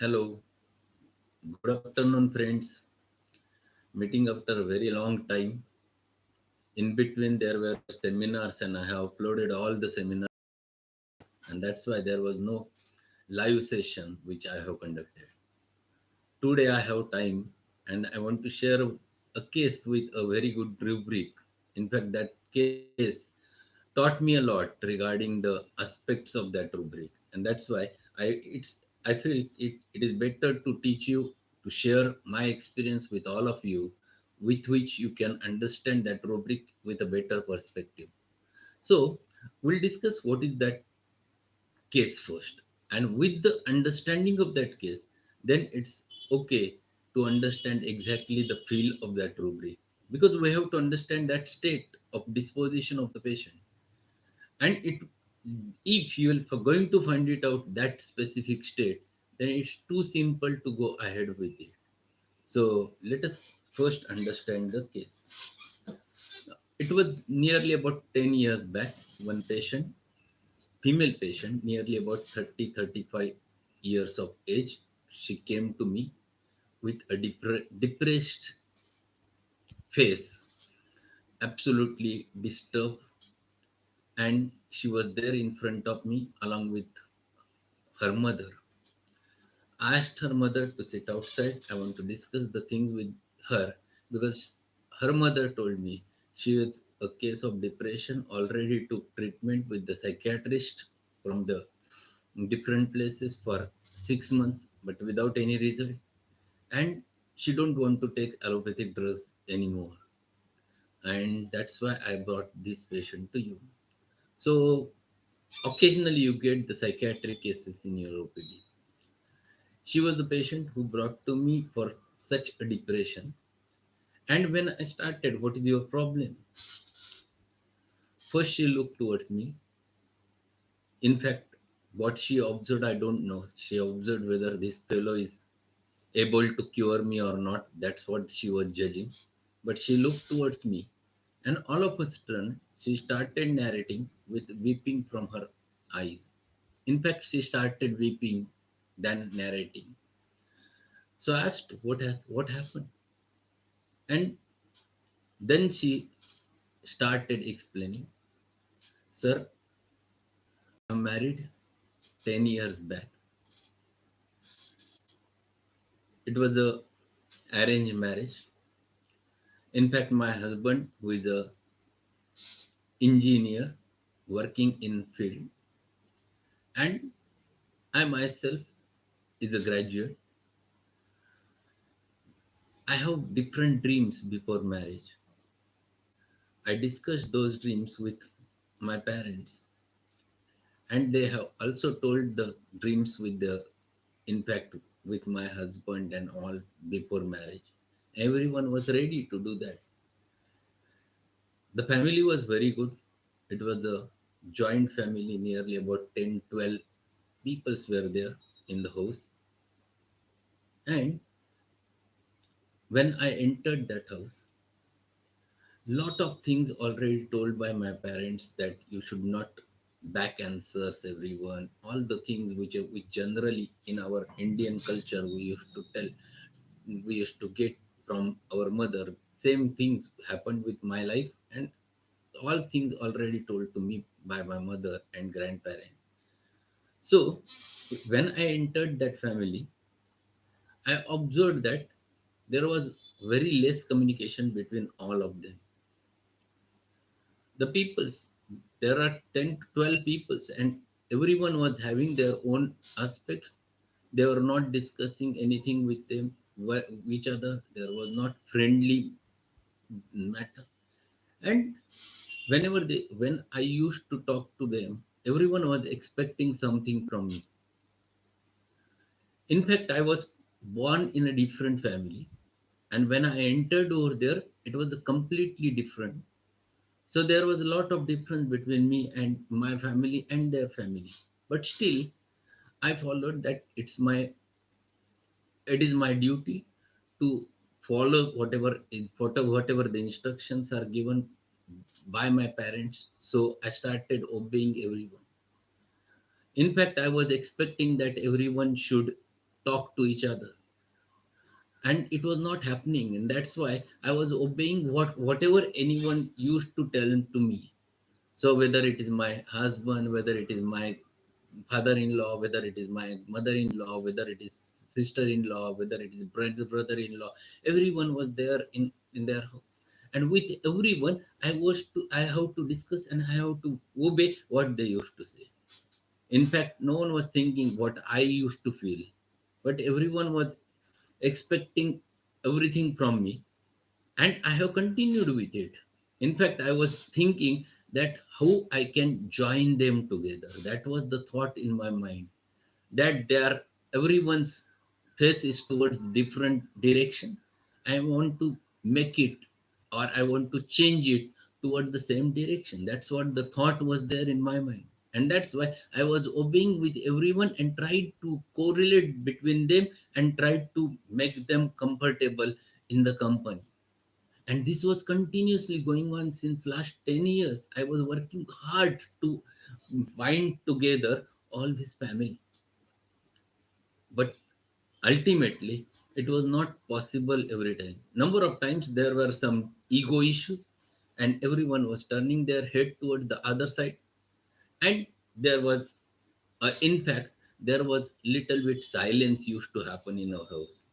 Hello, good afternoon, friends. Meeting after a very long time. In between, there were seminars, and I have uploaded all the seminars, and that's why there was no live session which I have conducted. Today, I have time, and I want to share a case with a very good rubric. In fact, that case taught me a lot regarding the aspects of that rubric, and that's why I feel it is better to teach you, to share my experience with all of you, with which you can understand that rubric with a better perspective. So we'll discuss what is that case first, and with the understanding of that case, then it's okay to understand exactly the feel of that rubric, because we have to understand that state of disposition of the patient. And it, if you are going to find it out that specific state, then it's too simple to go ahead with it. So let us first understand the case. It was nearly about 10 years back. One patient, female patient, nearly about 30-35 years of age, she came to me with a depressed face, absolutely disturbed, and she was there in front of me along with her mother. I asked her mother to sit outside. I want to discuss the things with her, because her mother told me she was a case of depression, already took treatment with the psychiatrist from the different places for 6 months, but without any result. And she don't want to take allopathic drugs anymore. And that's why I brought this patient to you. So occasionally you get the psychiatric cases in your OPD. She was the patient who brought to me for such a depression. And when I started, what is your problem? First, she looked towards me. In fact, what she observed, I don't know. She observed whether this fellow is able to cure me or not. That's what she was judging. But she looked towards me, and all of a sudden, she started narrating with weeping from her eyes. In fact, she started weeping, then narrating. So I asked, what happened? And then she started explaining, Sir, I'm married 10 years back. It was a arranged marriage. In fact, my husband, who is a engineer working in field, and I myself is a graduate. I have different dreams before marriage. I discussed those dreams with my parents, and they have also told the dreams with the, in fact, with my husband and all before marriage. Everyone was ready to do that. The family was very good. It was a joint family, nearly about 10, 12 peoples were there in the house. And when I entered that house, lot of things already told by my parents, that you should not back answers everyone. All the things which generally in our Indian culture we used to tell, we used to get from our mother. Same things happened with my life, and all things already told to me by my mother and grandparents. So when I entered that family, I observed that there was very less communication between all of them. The peoples, there are 10 to 12 peoples, and everyone was having their own aspects. They were not discussing anything with them, each other. There was not friendly matter. And when I used to talk to them, everyone was expecting something from me. In fact, I was born in a different family, and when I entered over there, it was a completely different. So there was a lot of difference between me and my family and their family. But still, I followed that it is my duty to follow whatever the instructions are given by my parents. So I started obeying everyone. In fact, I was expecting that everyone should talk to each other, and it was not happening. And that's why I was obeying whatever anyone used to tell to me. So whether it is my husband, whether it is my father-in-law, whether it is my mother-in-law, whether it is sister-in-law, whether it is brother-in-law, everyone was there in their house. And with everyone, I have to discuss and I have to obey what they used to say. In fact, no one was thinking what I used to feel, but everyone was expecting everything from me, and I have continued with it. In fact, I was thinking that how I can join them together. That was the thought in my mind, that there everyone's face is towards different direction. I want to make it, or I want to change it toward the same direction. That's what the thought was there in my mind. And that's why I was obeying with everyone and tried to correlate between them and tried to make them comfortable in the company. And this was continuously going on since last 10 years. I was working hard to bind together all this family, but ultimately it was not possible every time. Number of times there were some ego issues, and everyone was turning their head towards the other side. And there was in fact, there was little bit silence used to happen in our house.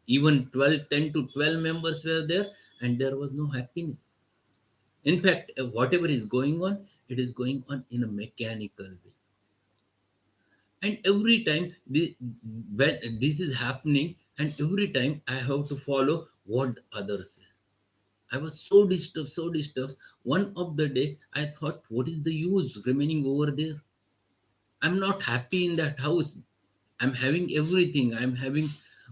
Even 12, 10 to 12 members were there, and there was no happiness. In fact, whatever is going on, it is going on in a mechanical way. And every time when this is happening, and every time I have to follow what others say. I was so disturbed, so disturbed. One of the day, I thought, what is the use remaining over there? I'm not happy in that house. I'm having everything. I'm having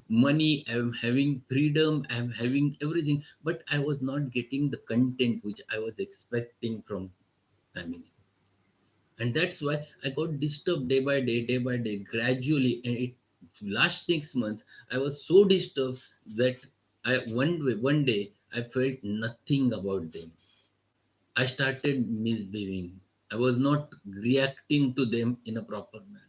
money. I'm having freedom. I'm having everything. But I was not getting the content which I was expecting from family. And that's why I got disturbed day by day, gradually. And it last 6 months, I was so disturbed that one day I felt nothing about them. I started misbehaving. I was not reacting to them in a proper manner.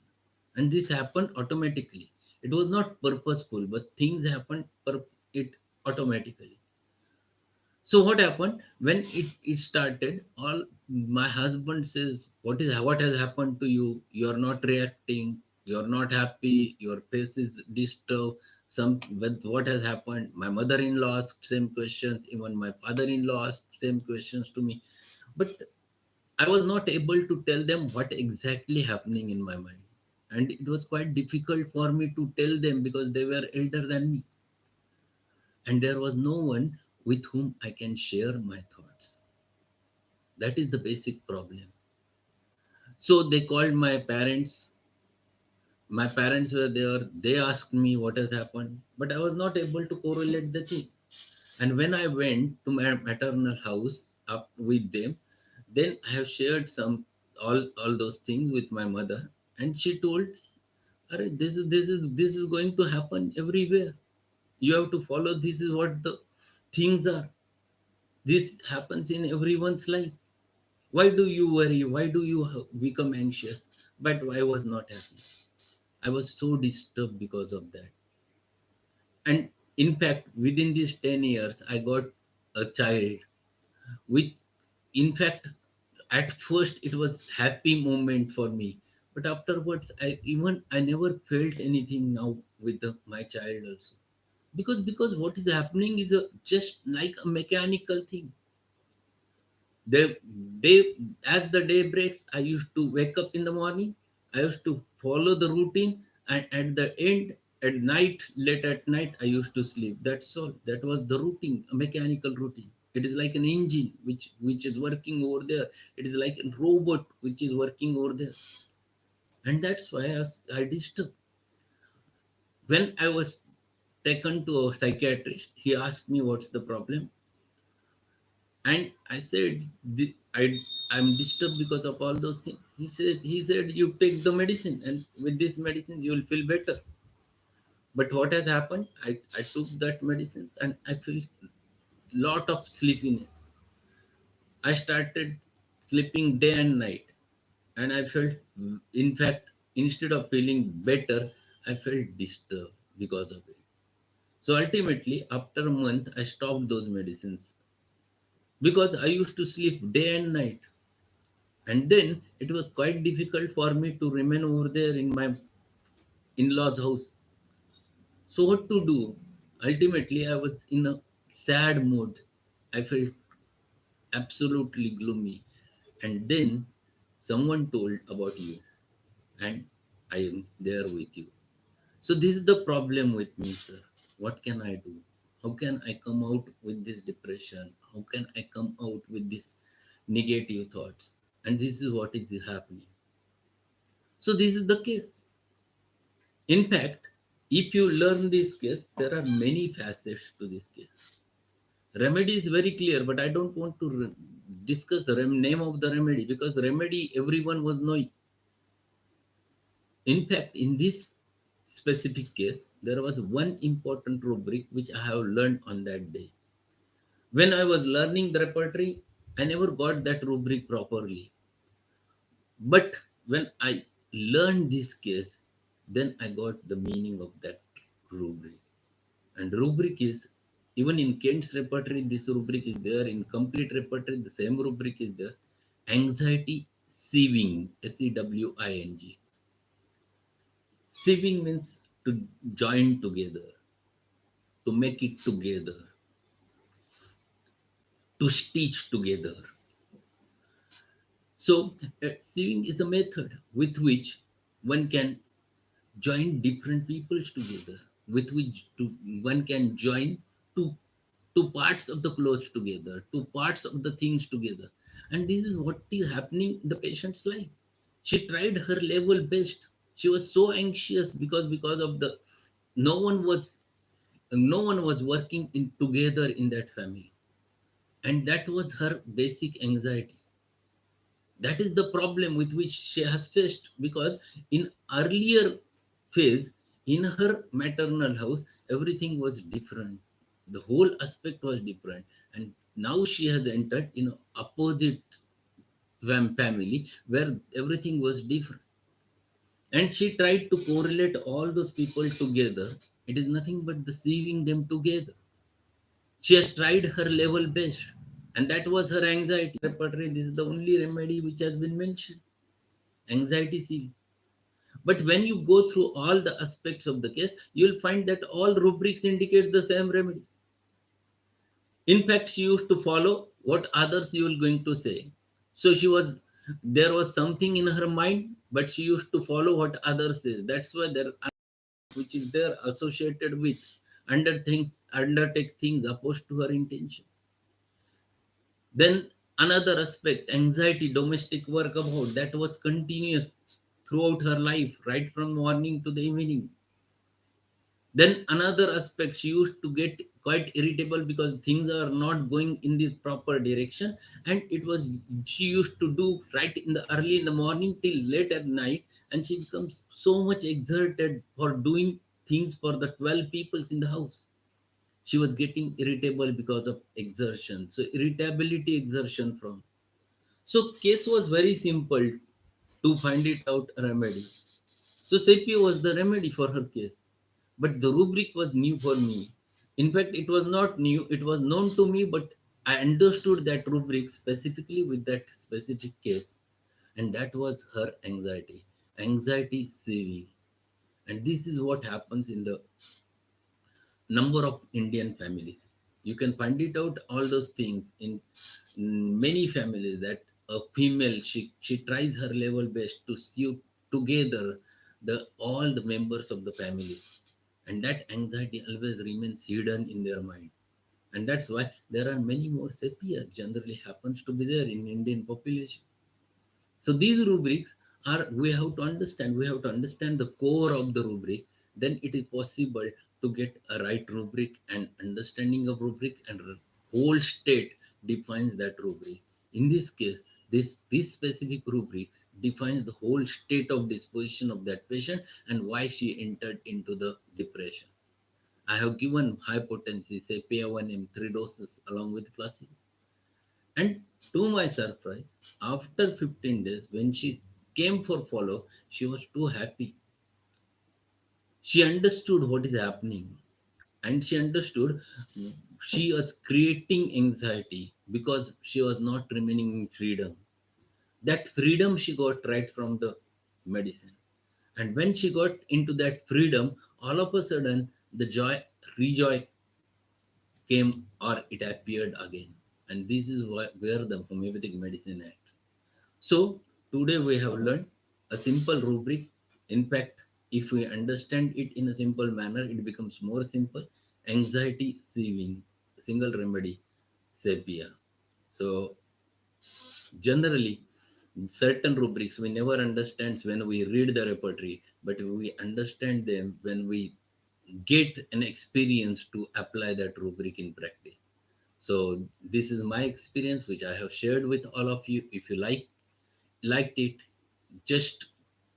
And this happened automatically. It was not purposeful, but things happened it automatically. So what happened when it started? All my husband says, what has happened to you? You're not reacting. You're not happy. Your face is disturbed. Some with what has happened? My mother-in-law asked same questions. Even my father-in-law asked same questions to me. But I was not able to tell them what exactly happening in my mind, and it was quite difficult for me to tell them because they were elder than me, and there was no one with whom I can share my thoughts. That is the basic problem. So they called my parents. My parents were there. They asked me what has happened, but I was not able to correlate the thing. And when I went to my maternal house up with them, then I have shared all those things with my mother, and she told, "Arey, this is going to happen everywhere. You have to follow. This is what the things are. This happens in everyone's life. Why do you worry? Why do you become anxious?" But I was not happy. I was so disturbed because of that. And in fact, within these 10 years, I got a child, which, in fact, at first it was happy moment for me. But afterwards, I never felt anything now with my child also. Because what is happening is just like a mechanical thing. The day As the day breaks, I used to wake up in the morning. I used to follow the routine, and at the end, at night, late at night, I used to sleep. That's all. That was the routine, a mechanical routine. It is like an engine which is working over there. It is like a robot which is working over there, and that's why I disturbed. When I was taken to a psychiatrist, he asked me what's the problem. And I said, I'm disturbed because of all those things. He said, you take the medicine, and with this medicine, you will feel better. But what has happened? I took that medicine, and I feel lot of sleepiness. I started sleeping day and night, and I felt, in fact, instead of feeling better, I felt disturbed because of it. So ultimately, after a month, I stopped those medicines because I used to sleep day and night. And then it was quite difficult for me to remain over there in my in law's house. So, what to do? Ultimately, I was in a sad mood. I felt absolutely gloomy. And then someone told about you, and I am there with you. So, this is the problem with me, sir. What can I do? How can I come out with this depression? How can I come out with this negative thoughts? And this is what is happening. So, this is the case. In fact, if you learn this case, there are many facets to this case. Remedy is very clear, but I don't want to discuss the name of the remedy because the remedy everyone was knowing. In fact, in this specific case, there was one important rubric which I have learned on that day. When I was learning the repertory, I never got that rubric properly. But when I learned this case, then I got the meaning of that rubric. And rubric is, even in Kent's repertory, this rubric is there. In complete repertory, the same rubric is there. Anxiety sieving, SEWING. Sieving means to join together, to make it together, to stitch together. So, sieving is a method with which one can join different peoples together, with which one can join two two parts of the clothes together, two parts of the things together. And this is what is happening in the patient's life. She tried her level best. She was so anxious because of the no one was no one was working in together in that family. And that was her basic anxiety. That is the problem with which she has faced because in earlier phase in her maternal house everything was different, the whole aspect was different, and now she has entered in opposite family where everything was different, and she tried to correlate all those people together. It is nothing but the sieving them together. She has tried her level best, and that was her anxiety repertory. This is the only remedy which has been mentioned, anxiety sieving. But when you go through all the aspects of the case, you'll find that all rubrics indicates the same remedy. In fact, she used to follow what others you were going to say. So there was something in her mind, but she used to follow what others say. That's why there, which is there associated with undertake things opposed to her intention. Then another aspect, anxiety, domestic work about that was continuous throughout her life, right from morning to the evening. Then another aspect, she used to get quite irritable because things are not going in the proper direction, and it was she used to do right in the early in the morning till late at night, and she becomes so much exerted for doing things for the 12 peoples in the house. She was getting irritable because of exertion. So irritability exertion from. So case was very simple to find it out a remedy. So CP was the remedy for her case. But the rubric was new for me. In fact, it was not new, it was known to me, but I understood that rubric specifically with that specific case. And that was her anxiety. Anxiety CV. And this is what happens in the number of Indian families. You can find it out all those things in many families that a female she tries her level best to suit together the all the members of the family, and that anxiety always remains hidden in their mind, and that's why there are many more sepia generally happens to be there in Indian population. So these rubrics are we have to understand the core of the rubric, then it is possible to get a right rubric, and understanding of rubric and whole state defines that rubric. In this case, this specific rubrics defines the whole state of disposition of that patient and why she entered into the depression. I have given high potency, say PA1M 3 doses along with placebo. And to my surprise, after 15 days, when she came for follow, she was too happy. She understood what is happening, and she understood she was creating anxiety because she was not remaining in freedom. That freedom she got right from the medicine. And when she got into that freedom, all of a sudden the rejoy came or it appeared again. And this is where the homeopathic medicine acts. So today we have learned a simple rubric. In fact, if we understand it in a simple manner, it becomes more simple. Anxiety saving, single remedy, sepia. So generally, certain rubrics we never understand when we read the repertory, but we understand them when we get an experience to apply that rubric in practice. So this is my experience, which I have shared with all of you. If you liked it, just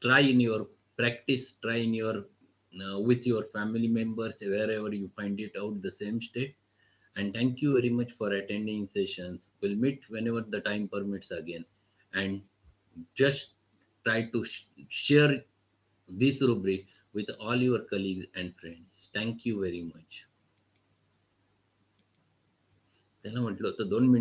try in your practice, try in your with your family members wherever you find it out the same state. And thank you very much for attending sessions. We'll meet whenever the time permits again. And just try to share this rubric with all your colleagues and friends. Thank you very much. त्याला म्हटलं होतं 2 मिनिटं